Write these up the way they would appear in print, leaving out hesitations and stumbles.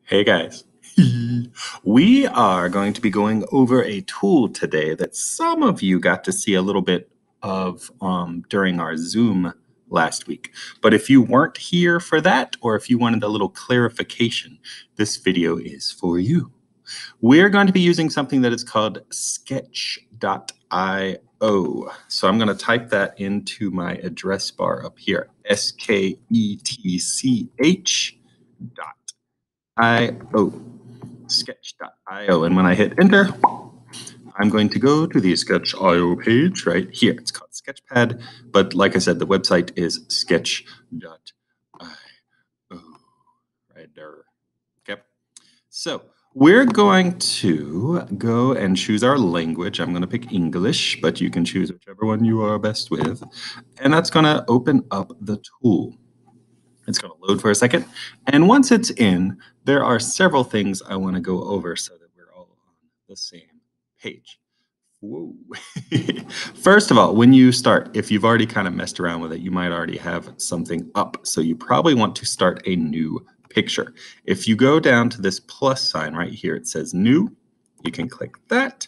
Hey guys. We are going to be going over a tool today that some of you got to see a little bit of during our Zoom last week. But if you weren't here for that, or if you wanted a little clarification, this video is for you. We're going to be using something that is called Sketch.io. So I'm going to type that into my address bar up here, SKETCH .io, sketch.io. And when I hit enter, I'm going to go to the Sketch.io page right here. It's called Sketchpad, but like I said, the website is sketch.io right there. Okay. So we're going to go and choose our language. I'm going to pick English, but you can choose whichever one you are best with. And that's going to open up the tool. It's going to load for a second. And once it's in, there are several things I want to go over so that we're all on the same page. Whoa. First of all, when you start, if you've already kind of messed around with it, you might already have something up. So you probably want to start a new picture. If you go down to this plus sign right here, it says new. You can click that.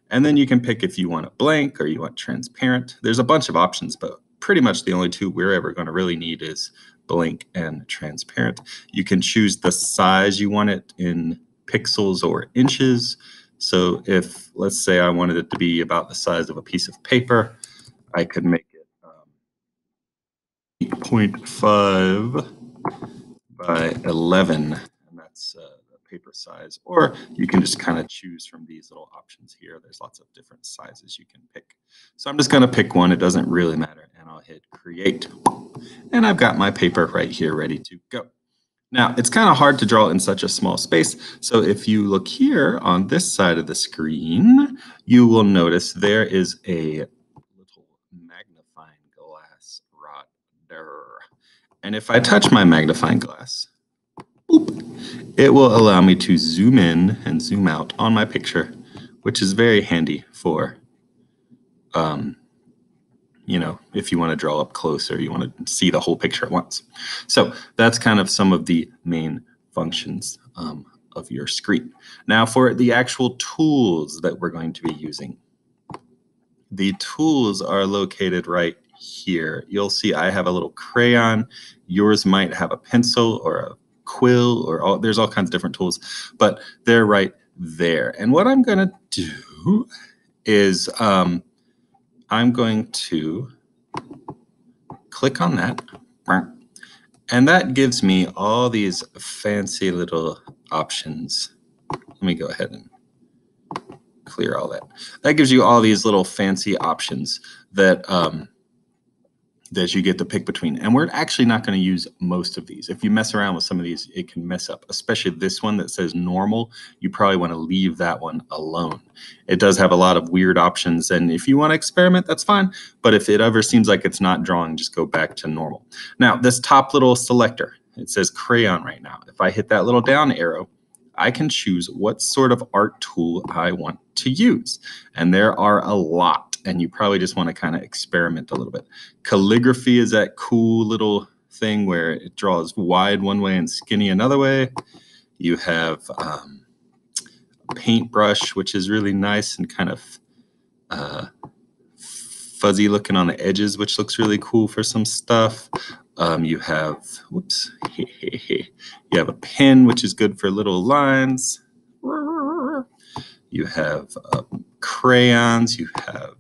And then you can pick if you want it blank or you want transparent. There's a bunch of options, but pretty much the only two we're ever going to really need is blank and transparent. You can choose the size you want it in pixels or inches. So if, let's say I wanted it to be about the size of a piece of paper, I could make it 8.5 by 11, and that's the paper size. Or you can just kind of choose from these little options here. There's lots of different sizes you can pick. So I'm just going to pick one. It doesn't really matter, and I'll hit create. And I've got my paper right here ready to go. Now, it's kind of hard to draw in such a small space. So if you look here on this side of the screen, you will notice there is a little magnifying glass right there. And if I touch my magnifying glass, boop, it will allow me to zoom in and zoom out on my picture, which is very handy for if you want to draw up close or you want to see the whole picture at once. So that's kind of some of the main functions of your screen. Now for the actual tools that we're going to be using. The tools are located right here. You'll see I have a little crayon. Yours might have a pencil or a quill or there's all kinds of different tools, but they're right there. And what I'm going to do is I'm going to click on that, and that gives me all these fancy little options. Let me go ahead and clear all that. That gives you all these little fancy options that that you get to pick between. And we're actually not going to use most of these. If you mess around with some of these, it can mess up, especially this one that says normal. You probably want to leave that one alone. It does have a lot of weird options. And if you want to experiment, that's fine. But if it ever seems like it's not drawing, just go back to normal. Now, this top little selector, it says crayon right now. If I hit that little down arrow, I can choose what sort of art tool I want to use. And there are a lot. And you probably just want to kind of experiment a little bit. Calligraphy is that cool little thing where it draws wide one way and skinny another way. You have a paintbrush, which is really nice and kind of fuzzy looking on the edges, which looks really cool for some stuff. You have, whoops, you have a pen, which is good for little lines. You have crayons, you have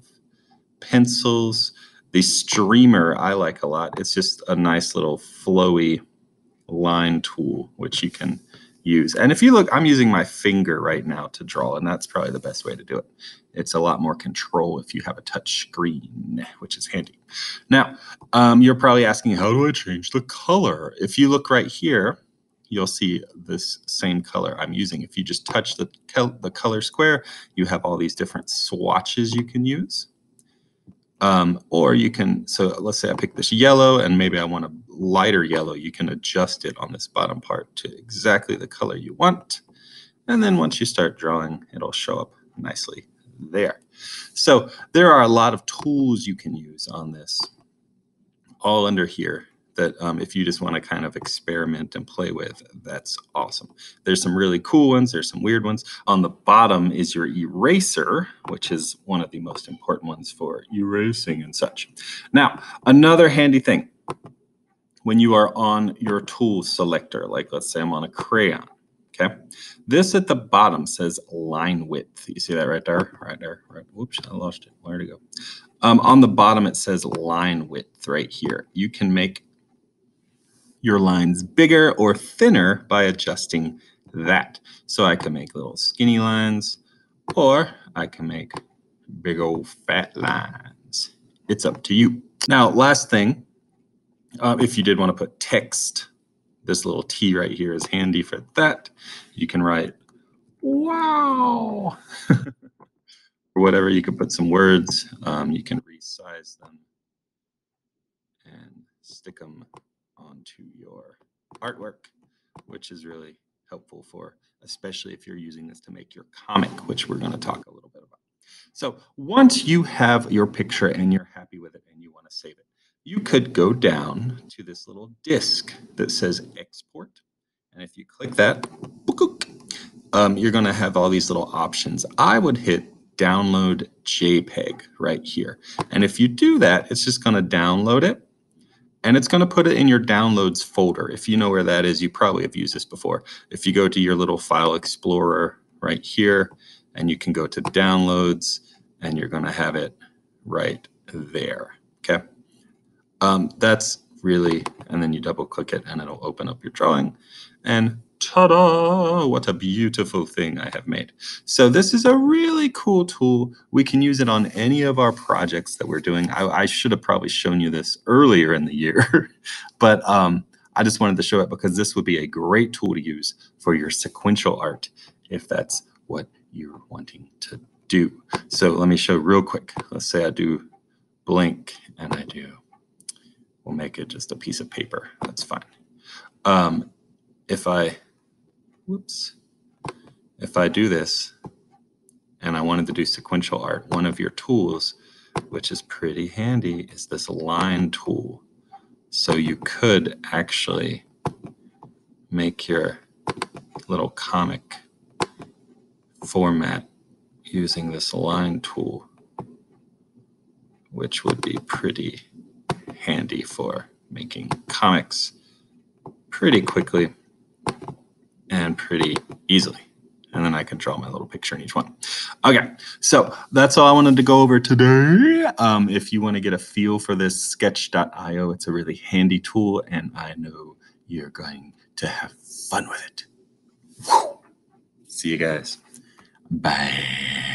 pencils. The streamer I like a lot. It's just a nice little flowy line tool, which you can use. And if you look, I'm using my finger right now to draw, and that's probably the best way to do it. It's a lot more control if you have a touch screen, which is handy. Now, you're probably asking, how do I change the color? If you look right here, you'll see this same color I'm using. If you just touch the color square, you have all these different swatches you can use. Or you can, so let's say I pick this yellow and maybe I want a lighter yellow. You can adjust it on this bottom part to exactly the color you want. And then once you start drawing, it'll show up nicely there. So there are a lot of tools you can use on this, all under here. that if you just want to kind of experiment and play with, that's awesome. There's some really cool ones. There's some weird ones. On the bottom is your eraser, which is one of the most important ones for erasing and such. Now, another handy thing, when you are on your tool selector, like let's say I'm on a crayon, okay? This at the bottom says line width. You see that right there? Right there. Right. Whoops, I lost it. Where'd it go? On the bottom, it says line width right here. You can make your lines bigger or thinner by adjusting that. So I can make little skinny lines, or I can make big old fat lines. It's up to you. Now, last thing, if you did want to put text, this little T right here is handy for that. You can write, wow, or whatever. You can put some words. You can resize them and stick them onto your artwork, which is really helpful for, especially if you're using this to make your comic, which we're going to talk a little bit about. So once you have your picture and you're happy with it and you want to save it, you could go down to this little disc that says export. And if you click that, you're going to have all these little options. I would hit download JPEG right here. And if you do that, it's just going to download it. And it's going to put it in your downloads folder. If you know where that is, you probably have used this before. If you go to your little file explorer right here, and you can go to downloads, and you're going to have it right there. Okay. That's really, and then you double click it and it'll open up your drawing, and ta-da, what a beautiful thing I have made. So this is a really cool tool. We can use it on any of our projects that we're doing. I should have probably shown you this earlier in the year, but I just wanted to show it because this would be a great tool to use for your sequential art if that's what you're wanting to do. So let me show real quick. Let's say I do blank and I do, we'll make it just a piece of paper. That's fine. If I do this and I wanted to do sequential art, one of your tools, which is pretty handy, is this line tool. So you could actually make your little comic format using this line tool, which would be pretty handy for making comics pretty quickly and pretty easily. And then I can draw my little picture in each one. Okay, so that's all I wanted to go over today. If you want to get a feel for this sketch.io, it's a really handy tool, and I know you're going to have fun with it. Woo. See you guys. Bye.